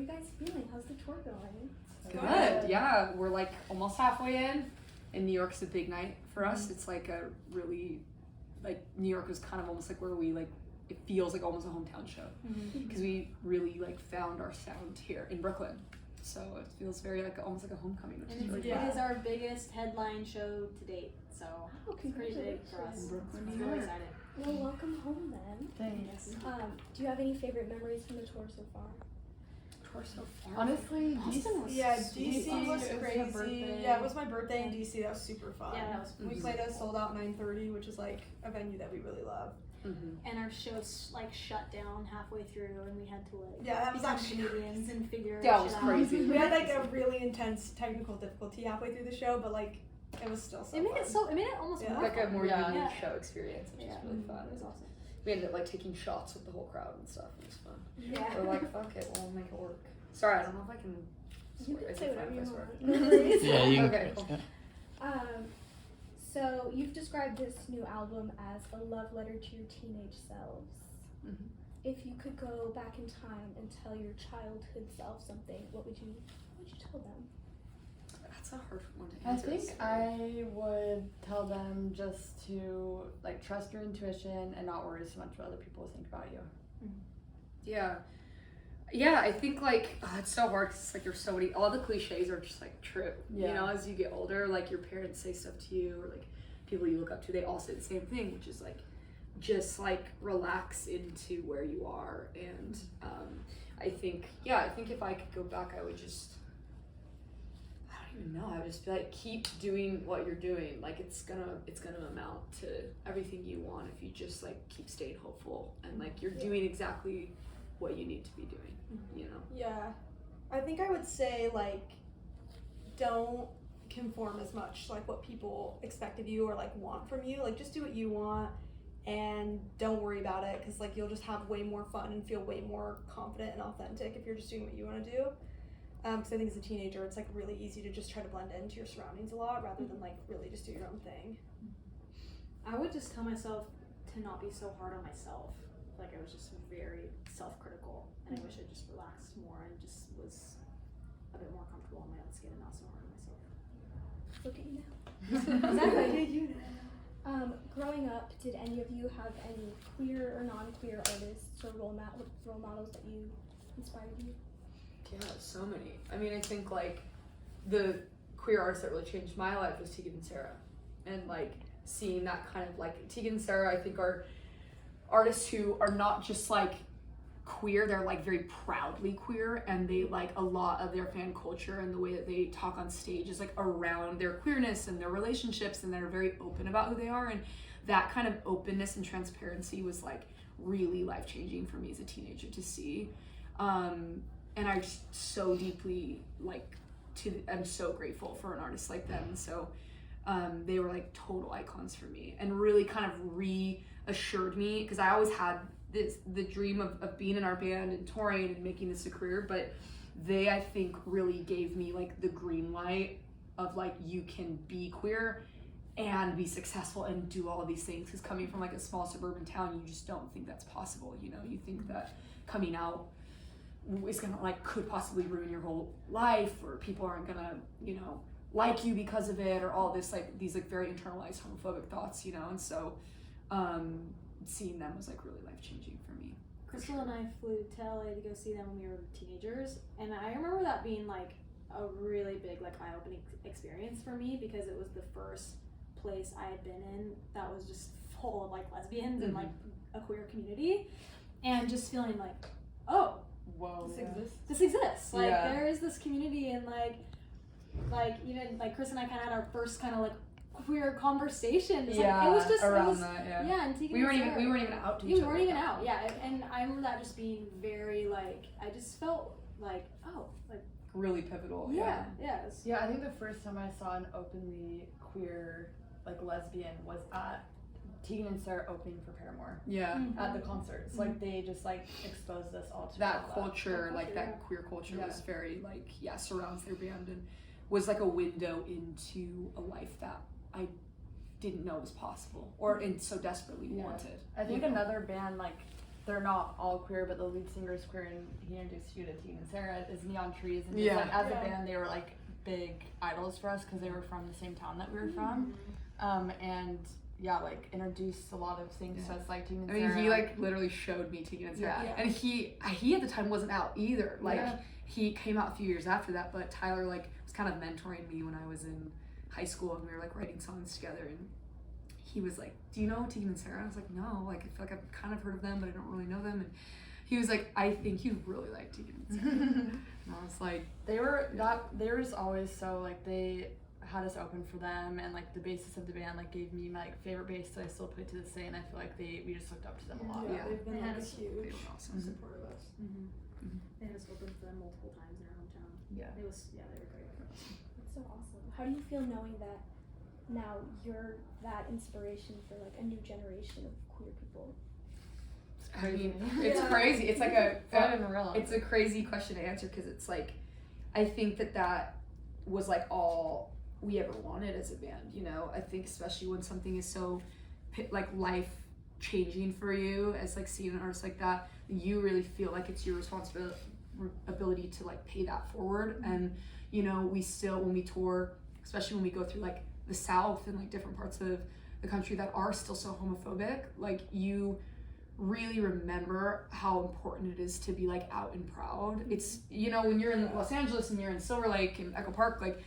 guys feeling? How's the tour going? Good. Yeah, we're like almost halfway in. And New York's a big night for us. It's like a really, like New York was kind of almost like where we like, it feels like almost a hometown show. Because we really like found our sound here in Brooklyn. So it feels very like almost like a homecoming, which is really fun. It is our biggest headline show to date. So it's pretty big for us. Brooklyn, I'm really excited. Well, welcome home then. Thanks. Do you have any favorite memories from the tour so far? Tour so far. Honestly, Boston was DC was it was crazy. her birthday. Yeah, it was my birthday in DC. That was super fun. Yeah, that was We played a sold out 9:30, which is like a venue that we really love. and our shows like shut down halfway through, and we had to like That was become actually comedians and figure That shit was out. crazy. We had like a really intense technical difficulty halfway through the show, but like it was still so It made fun. it almost more Like a fun. more Yeah. unique show experience, which is really fun. It was awesome. We ended up like taking shots with the whole crowd and stuff. It was fun. Yeah. We're like, fuck it, we'll make it work. Sorry, I don't know if I can You swear. can Is say it fine whatever if I you swear? want. No worries. Yeah, you can. Okay, cool. So you've described this new album as a love letter to your teenage selves. If you could go back in time and tell your childhood self something, what would you tell them? That's a hard one to I answer. think I would tell them just to like trust your intuition and not worry so much what other people think about you. Yeah, I think like it's so hard because like there's so many, all the cliches are just like true. You Yeah. know, as you get older, like your parents say stuff to you, or like people you look up to, they all say the same thing, which is like just like relax into where you are. And I think if I could go back, I would just, I don't even know, I would just be like, keep doing what you're doing. Like it's gonna amount to everything you want if you just like keep staying hopeful and like you're doing exactly what you need to be doing, you know? Yeah, I think I would say like don't conform as much to like what people expect of you or like want from you. Like just do what you want and don't worry about it, because like you'll just have way more fun and feel way more confident and authentic if you're just doing what you want to do. Because I think as a teenager it's like really easy to just try to blend into your surroundings a lot rather than like really just do your own thing. I would just tell myself to not be so hard on myself. Like I was just very self-critical, and I wish I just relaxed more and just was a bit more comfortable in my own skin and not so hard on myself. Look at you now. Exactly. Growing up, did any of you have any queer or non-queer artists or role models that you inspired you? Yeah, so many. I mean, I think like the queer artists that really changed my life was Tegan and Sara, and like seeing that kind of like Tegan and Sara, I think are artists who are not just like queer, they're like very proudly queer, and they like a lot of their fan culture and the way that they talk on stage is like around their queerness and their relationships, and they're very open about who they are, and that kind of openness and transparency was like really life-changing for me as a teenager to see. And I just so deeply I'm so grateful for an artist like them. And so they were like total icons for me and really kind of reassured me, because I always had the dream of being in our band and touring and making this a career, but they, I think, really gave me like the green light of like, you can be queer and be successful and do all of these things, because coming from like a small suburban town, you just don't think that's possible. You know, you think that coming out is gonna like could possibly ruin your whole life, or people aren't gonna, you know, like you because of it, or all this like these like very internalized homophobic thoughts, you know. And so seeing them was like really life-changing for me. Cristal and I flew to LA to go see them when we were teenagers, and I remember that being like a really big like eye-opening experience for me, because it was the first place I had been in that was just full of like lesbians and like a queer community, and just feeling like, oh, Whoa, this exists. Like Yeah. there is this community, and like even like Chris and I kind of had our first kind of like queer conversation. It was just around that. Yeah. and Tegan We weren't and Sara. even out to each other. We weren't even out. Yeah, and I remember that just being very like, I just felt like, oh, like Really pivotal. yeah. Yeah, I think the first time I saw an openly queer like lesbian was at Tegan and Sara opening for Paramore Yeah. at the concerts. Like they just like exposed us all to That all culture, like that yeah. queer culture Yeah. was very like, surrounds their band and was like a window into a life that I didn't know was possible or and so desperately wanted. I think another band like they're not all queer, but the lead singer is queer, and he introduced you to Tegan and Sara is Neon Trees, and just, like, as a band, they were like big idols for us because they were from the same town that we were from, and like introduced a lot of things to us, like Tegan and Sara. He like literally showed me Tegan and Sara, and he at the time wasn't out either. Like he came out a few years after that, but Tyler like was kind of mentoring me when I was in high school, and we were like writing songs together, and he was like, "Do you know Tegan and Sara?" I was like, "No, like I feel like I've kind of heard of them, but I don't really know them." And he was like, "I think you really like Tegan and Sara." And I was like, they were just always so like, they had us open for them, and like the bassist of the band like gave me my like, favorite bass that I still play to this day, and I feel like we just looked up to them a lot. They've been like a huge awesome support of us. They had us open for them multiple times in our hometown. They were great. That's so awesome. How do you feel knowing that now you're that inspiration for like a new generation of queer people? I mean, it's crazy. It's like it's a a crazy question to answer, because it's like, I think that was like all we ever wanted as a band, you know. I think especially when something is so like life changing for you, as like seeing an artist like that, you really feel like it's your responsibility to like pay that forward. And you know, we still, when we tour, especially when we go through like the South and like different parts of the country that are still so homophobic, like you really remember how important it is to be like out and proud. It's, you know, when you're in Los Angeles and you're in Silver Lake and Echo Park, like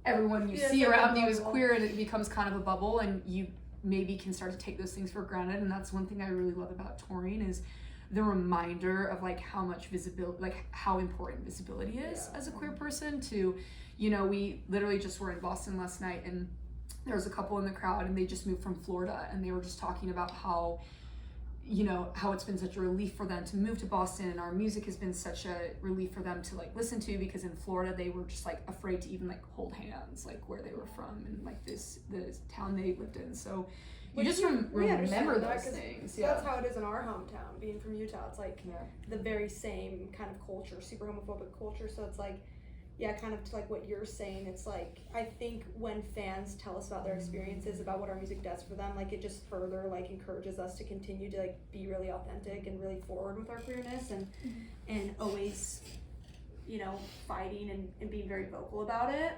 everyone you see around you is queer, and it becomes kind of a bubble, and you maybe can start to take those things for granted. And that's one thing I really love about touring, is the reminder of like how much visibility, like how important visibility is as a queer person. To, you know, we literally just were in Boston last night, and there was a couple in the crowd, and they just moved from Florida, and they were just talking about how, you know, how it's been such a relief for them to move to Boston, and our music has been such a relief for them to like listen to, because in Florida they were just like afraid to even like hold hands, like where they were from, and like the town they lived in. So you just remember those things. That's how it is in our hometown, being from Utah. It's like the very same kind of culture, super homophobic culture. So it's like, kind of to like what you're saying, it's like, I think when fans tell us about their experiences, about what our music does for them, like it just further like encourages us to continue to like be really authentic and really forward with our queerness, and always, you know, fighting and being very vocal about it,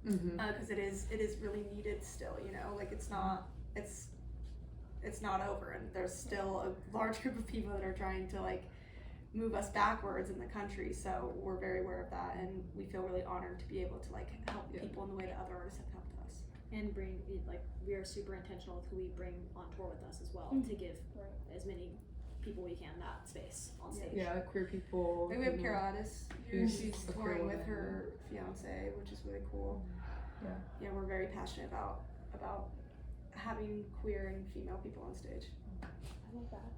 because it is really needed still, you know, like it's not over, and there's still a large group of people that are trying to like move us backwards in the country. So we're very aware of that, and we feel really honored to be able to like help people in the way that other artists have helped us, and bring like, we are super intentional with who we bring on tour with us as well, to give as many people we can that space on stage. Queer people. Like we have Carol Addis, she's touring with her fiance, which is really cool. We're very passionate about having queer and female people on stage. I love that.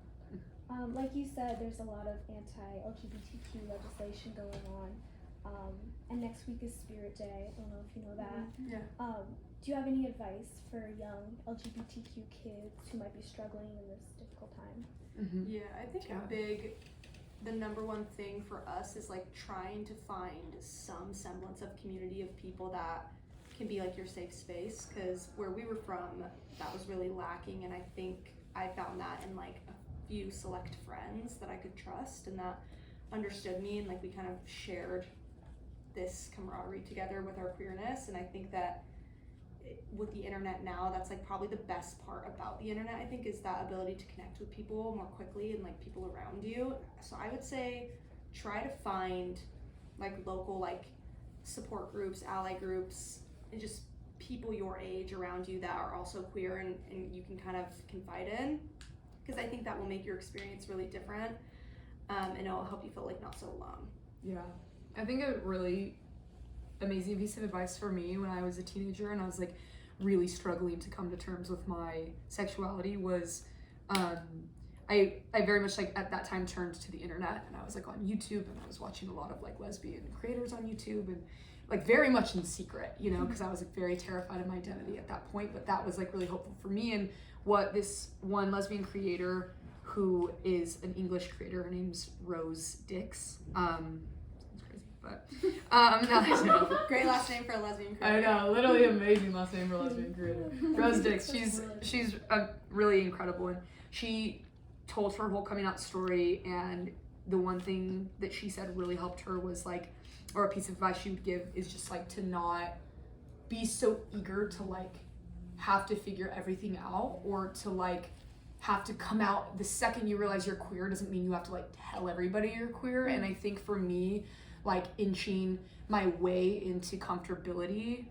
Like you said, there's a lot of anti-LGBTQ legislation going on, and next week is Spirit Day. I don't know if you know that. Do you have any advice for young LGBTQ kids who might be struggling in this difficult time? I think the number one thing for us is like trying to find some semblance of community of people that can be like your safe space, because where we were from, that was really lacking, and I think I found that in like a few select friends that I could trust and that understood me, and like we kind of shared this camaraderie together with our queerness. And I think that with the internet now, that's like probably the best part about the internet, I think, is that ability to connect with people more quickly and like people around you. So I would say try to find like local like support groups, ally groups, and just people your age around you that are also queer and you can kind of confide in, because I think that will make your experience really different, and it'll help you feel like not so alone. I think a really amazing piece of advice for me when I was a teenager and I was like really struggling to come to terms with my sexuality was, I very much like at that time turned to the internet, and I was like on YouTube, and I was watching a lot of like lesbian creators on YouTube, and like very much in secret, you know, because I was like very terrified of my identity at that point. But that was like really hopeful for me. And what this one lesbian creator, who is an English creator, her name's Rose Dix. Sounds crazy, but no, great last name for a lesbian creator. I know, literally amazing last name for a lesbian creator. Rose Dix. She's really incredible, and she told her whole coming out story, and the one thing that she said really helped her was like, or a piece of advice she would give is just like to not be so eager to like have to figure everything out, or to like have to come out the second you realize you're queer doesn't mean you have to like tell everybody you're queer. And I think for me, like inching my way into comfortability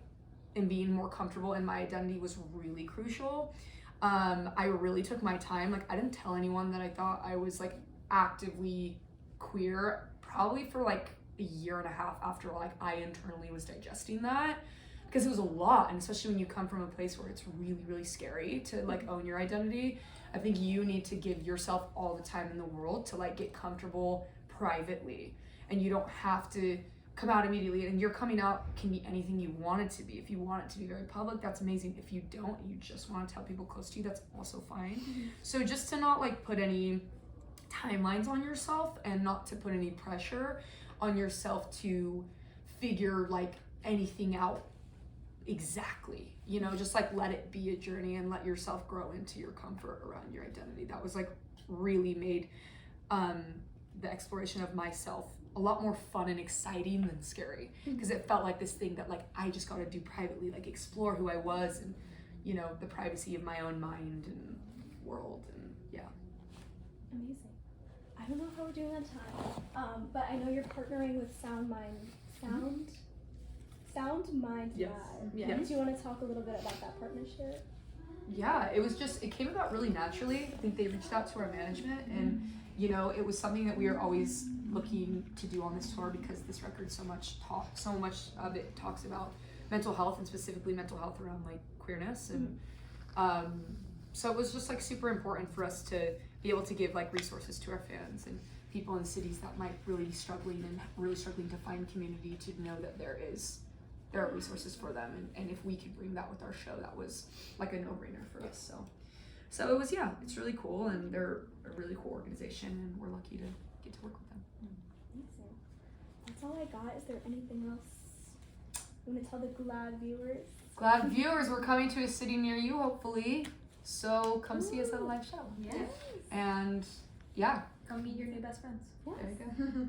and being more comfortable in my identity was really crucial. I really took my time. Like I didn't tell anyone that I thought I was like actively queer probably for like a year and a half after like I internally was digesting that, because it was a lot. And especially when you come from a place where it's really, really scary to like own your identity, I think you need to give yourself all the time in the world to like get comfortable privately. And you don't have to come out immediately, and your coming out can be anything you want it to be. If you want it to be very public, that's amazing. If you don't, you just want to tell people close to you, that's also fine. So just to not like put any timelines on yourself, and not to put any pressure on yourself to figure like anything out exactly, you know, just like let it be a journey and let yourself grow into your comfort around your identity. That was like really made the exploration of myself a lot more fun and exciting than scary, because it felt like this thing that like I just got to do privately, like explore who I was, and you know, the privacy of my own mind and world. And yeah, Amazing. I don't know how we're doing on time, but I know you're partnering with Sound Mind Yes. Lab. Yes. Do you want to talk a little bit about that partnership? Yeah, it came about really naturally. I think they reached out to our management, and you know, it was something that we were always looking to do on this tour, because this record so much of it talks about mental health, and specifically mental health around like queerness. And so it was just like super important for us to be able to give like resources to our fans and people in cities that might really be struggling to find community, to know that there are resources for them. And if we could bring that with our show, that was like a no-brainer for us. So it was, yeah, it's really cool, and they're a really cool organization, and we're lucky to get to work with them. Amazing. That's all I got. Is there anything else you want to tell the GLAAD viewers? GLAAD viewers, we're coming to a city near you, hopefully. So come see us at a live show. Yes. And yeah, Come meet your new best friends. Yes. there you go.